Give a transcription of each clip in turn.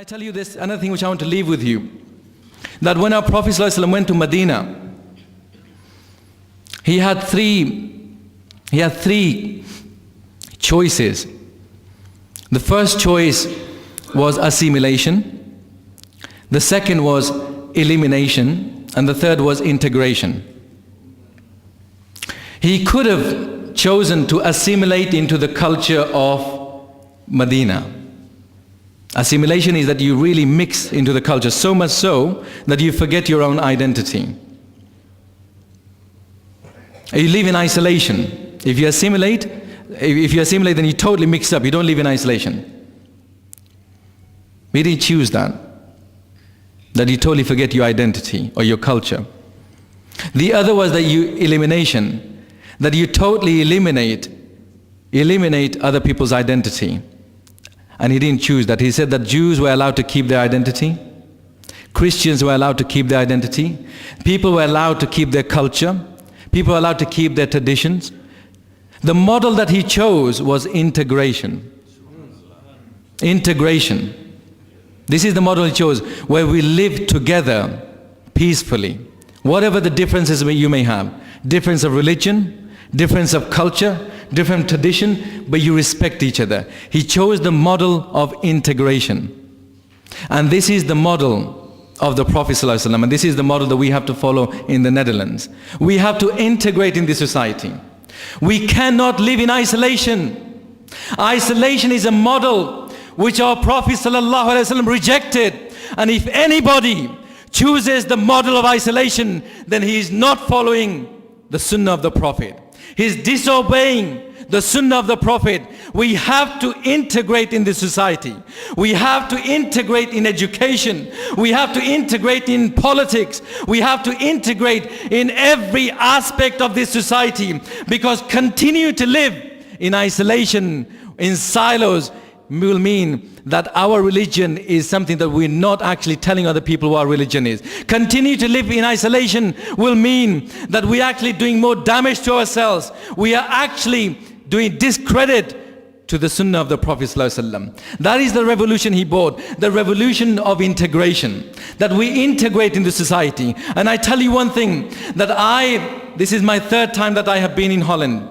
I tell you this, another thing which I want to leave with you, that when our Prophet ﷺ went to Medina, he had three choices. The first choice was assimilation, the second was elimination, and the third was integration. He could have chosen to assimilate into the culture of Medina. Assimilation is that you really mix into the culture, so much so that you forget your own identity. You live in isolation. If you assimilate, then you totally mix up. You don't live in isolation. We didn't choose that you totally forget your identity or your culture. The other was that elimination, that you totally eliminate other people's identity. And he didn't choose that. He said that Jews were allowed to keep their identity. Christians were allowed to keep their identity. People were allowed to keep their culture. People were allowed to keep their traditions. The model that he chose was integration. Integration. This is the model he chose, where we live together peacefully. Whatever the differences you may have. Difference of religion, difference of culture, different tradition, but you respect each other. He chose the model of integration. And this is the model of the Prophet ﷺ, and this is the model that we have to follow in the Netherlands. We have to integrate in this society. We cannot live in isolation. Isolation is a model which our Prophet ﷺ rejected. And if anybody chooses the model of isolation, then he is not following the Sunnah of the Prophet. He's disobeying the Sunnah of the Prophet. We have to integrate in this society. We have to integrate in education. We have to integrate in politics. We have to integrate in every aspect of this society, because continue to live in isolation, in silos, will mean that our religion is something that we're not actually telling other people what our religion is. Continue to live in isolation will mean that we're actually doing more damage to ourselves. We are actually doing discredit to the Sunnah of the Prophet ﷺ. That is the revolution he brought, the revolution of integration, that we integrate into society. And I tell you one thing, that this is my third time that I have been in Holland.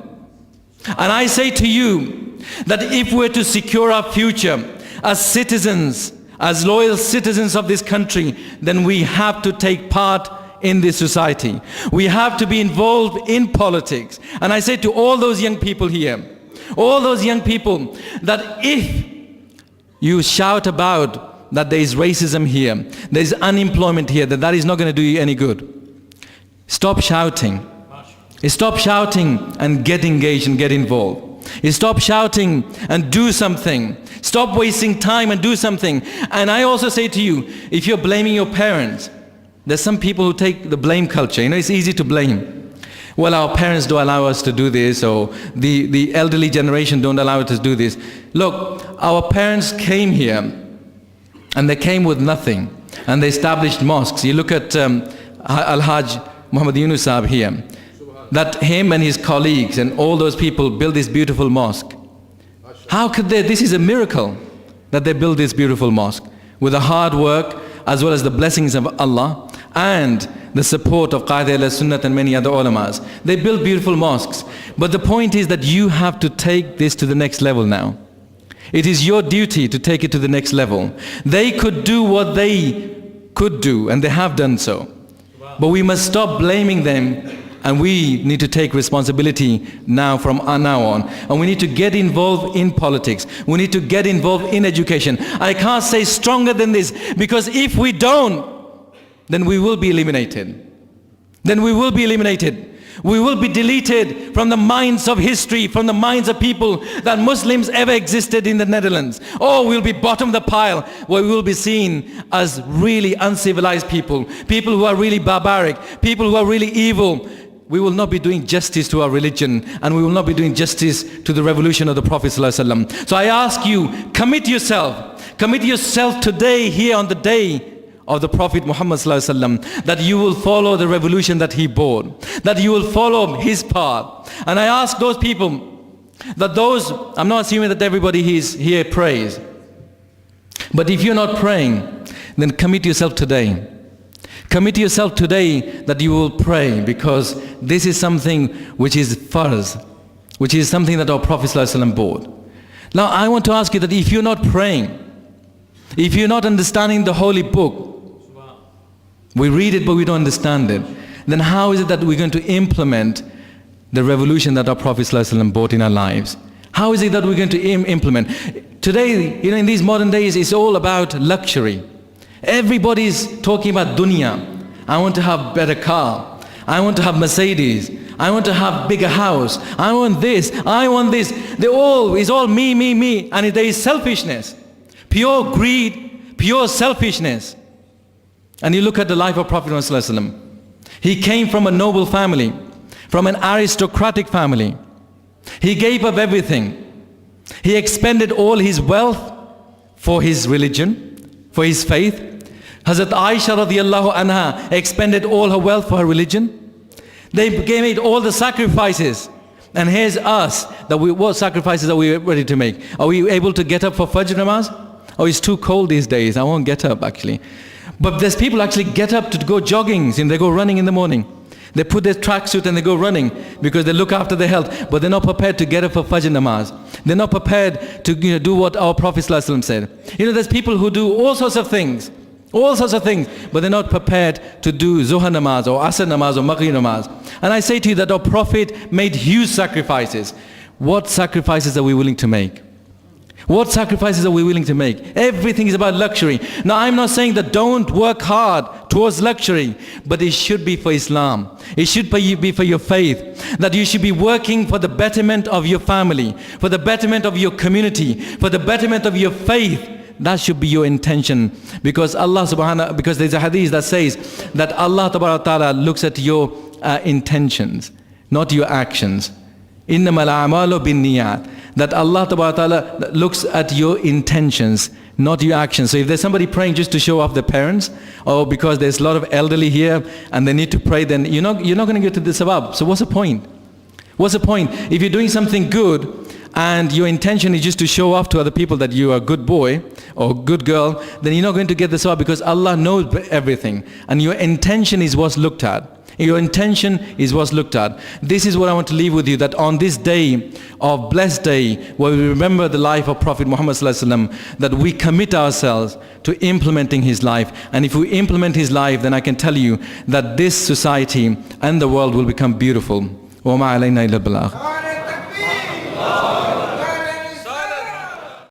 And I say to you, that if we're to secure our future as citizens, as loyal citizens of this country, then we have to take part in this society. We have to be involved in politics. And I say to all those young people here, all those young people, that if you shout about that there is racism here, there is unemployment here, that is not going to do you any good. Stop shouting. Stop shouting and get engaged and get involved. Stop shouting and do something. Stop wasting time and do something. And I also say to you, if you're blaming your parents, there's some people who take the blame culture. It's easy to blame. Well, our parents don't allow us to do this, or the elderly generation don't allow us to do this. Look, our parents came here and they came with nothing, and they established mosques. You look at Al-Hajj Muhammad Yunus saheb here, that him and his colleagues and all those people built this beautiful mosque. How could they? This is a miracle that they built this beautiful mosque with the hard work as well as the blessings of Allah and the support of Qaeda al-Sunnat and many other ulamas. They built beautiful mosques. But the point is that you have to take this to the next level now. It is your duty to take it to the next level. They could do what they could do, and they have done so. But we must stop blaming them. And we need to take responsibility now from now on. And we need to get involved in politics. We need to get involved in education. I can't say stronger than this, because if we don't, then we will be eliminated. Then we will be eliminated. We will be deleted from the minds of history, from the minds of people that Muslims ever existed in the Netherlands. Or we'll be bottom of the pile, where we will be seen as really uncivilized people, people who are really barbaric, people who are really evil. We will not be doing justice to our religion, and we will not be doing justice to the revolution of the Prophet ﷺ. So I ask you, commit yourself today, here on the day of the Prophet Muhammad ﷺ, that you will follow the revolution that he brought, that you will follow his path. And I ask those people, I'm not assuming that everybody here prays, But if you're not praying, then commit yourself today. Commit yourself today that you will pray, because this is something which is farz, which is something that our Prophet ﷺ brought. Now I want to ask you that if you're not praying, if you're not understanding the holy book, we read it but we don't understand it, then how is it that we're going to implement the revolution that our Prophet ﷺ brought in our lives? How is it that we're going to implement? Today, in these modern days, it's all about luxury. Everybody's talking about dunya. I want to have better car. I want to have Mercedes. I want to have bigger house. I want this. I want this. It's all me, me, me. And there is selfishness. Pure greed, pure selfishness. And you look at the life of Prophet ﷺ. He came from a noble family, from an aristocratic family. He gave up everything. He expended all his wealth for his religion, for his faith. Hazrat Aisha radiallahu anha expended all her wealth for her religion. They made all the sacrifices. And here's us, what sacrifices are we ready to make? Are we able to get up for Fajr namaz? Oh, it's too cold these days, I won't get up actually. But there's people actually get up to go jogging, and they go running in the morning. They put their tracksuit and they go running because they look after their health, but they're not prepared to get up for Fajr namaz. They're not prepared to do what our Prophet ﷺ said. There's people who do all sorts of things, but they're not prepared to do Zuhr namaz or Asr namaz or Maghrib namaz. And I say to you that our Prophet made huge sacrifices. What sacrifices are we willing to make? What sacrifices are we willing to make? Everything is about luxury. Now I'm not saying that don't work hard towards luxury, but it should be for Islam. It should be for your faith. That you should be working for the betterment of your family, for the betterment of your community, for the betterment of your faith. That should be your intention. Because because there's a hadith that says that Allah Ta'ala looks at your intentions, not your actions. Innamal a'malu binniyat. That Allah Ta'ala looks at your intentions, not your actions. So if there's somebody praying just to show off their parents, or because there's a lot of elderly here and they need to pray, then you're not going to get to the sawab. So what's the point? What's the point? If you're doing something good and your intention is just to show off to other people that you are a good boy or good girl, then you're not going to get the sawab, because Allah knows everything. And your intention is what's looked at. Your intention is what's looked at. This is what I want to leave with you, that on this day of blessed day, where we remember the life of Prophet Muhammad ﷺ, that we commit ourselves to implementing his life. And if we implement his life, then I can tell you that this society and the world will become beautiful. وَمَا عَلَيْنَا إِلَّا الْبَلَاغُ.